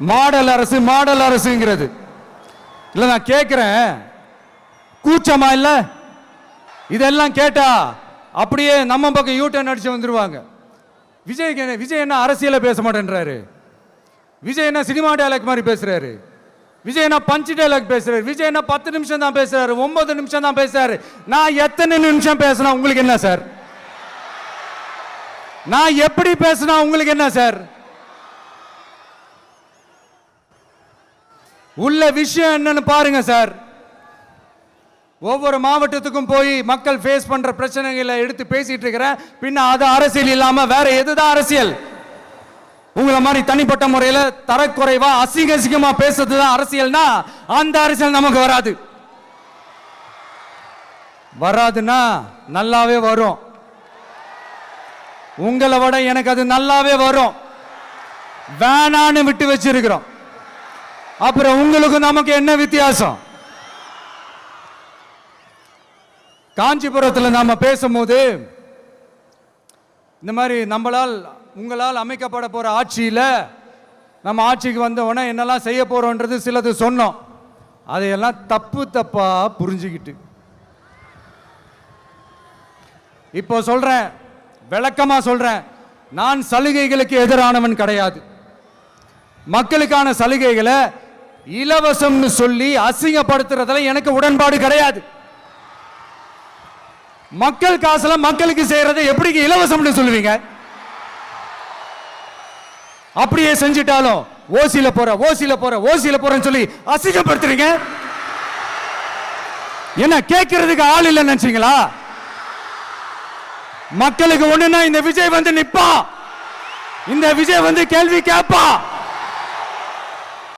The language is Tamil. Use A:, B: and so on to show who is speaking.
A: மாடல் அரசு மாடல் அரசுங்கிறது இல்ல. நான் கேட்கிறேன், கூச்சமா இல்ல? இதெல்லாம் கேட்டா அப்படியே நம்ம பக்கம் யூட்டர்ன் அடிச்சு வந்துருவாங்க. விஜய் என்ன அரசியல பேச மாட்டேன்றாரு, விஜய் என்ன சினிமா டயலாக் மாதிரி பேசுறாரு, விஜய் என்ன பஞ்ச் டயலாக் பேசுறாரு, விஜய் என்ன 10 நிமிஷம் தான் பேசுறாரு, 9 நிமிஷம் தான் பேசுறாரு. நான் எத்தனை நிமிஷம் பேசினா உங்களுக்கு என்ன சார்? நான் எப்படி பேசினா உங்களுக்கு என்ன சார்? உள்ள விஷயம் என்னன்னு பாருங்க சார். ஒவ்வொரு மாவட்டத்துக்கும் போய் மக்கள் ஃபேஸ் பண்ற பிரச்சனைகளை எடுத்து பேசிட்டு இருக்கிறேன். பின்ன அது அரசியல் இல்லாம வேற எதுதான் அரசியல்? உங்களை மாதிரி தனிப்பட்ட முறையில் தரக்குறைவா அசிங்க அசிங்கமா பேசுறதுதான் அரசியல்னா அந்த அரசியல் நமக்கு வராது. வராதுன்னா நல்லாவே வரும். உங்களை விட எனக்கு அது நல்லாவே வரும். வேணான்னு விட்டு வச்சிருக்கிறோம். அப்புறம் உங்களுக்கு நமக்கு என்ன வித்தியாசம்? காஞ்சிபுரத்தில் நாம பேசும்போது இந்த மாதிரி உங்களால் அமைக்கப்பட போற ஆட்சியில் நம்ம ஆட்சிக்கு வந்த உடனே என்னெல்லாம் செய்ய போறோன்றது சிலது சொன்னோம். அதையெல்லாம் தப்பா புரிஞ்சுக்கிட்டு இப்போ சொல்றேன், விளக்கமா சொல்றேன். நான் சலுகைகளுக்கு எதிரானவன் கிடையாது. மக்களுக்கான சலுகைகளை இலவசம்னு சொல்லி அசிங்கப்படுத்துறதுல எனக்கு உடன்பாடு கிடையாது. மக்கள் காசுல மக்களுக்கு செய்யறதை எப்படி இலவசம்னு சொல்லுவீங்க? அப்படியே செஞ்சிட்டாலும் ஓசில போறேன்னு சொல்லி அசிங்கப்படுத்துறீங்க. என்ன கேட்கறதுக்கு ஆள் இல்லைன்னு நினைச்சீங்களா? மக்களுக்கு ஒண்ணுன்னா இந்த விஜய் வந்து நிப்பா, இந்த விஜய் வந்து கேள்வி கேட்பா.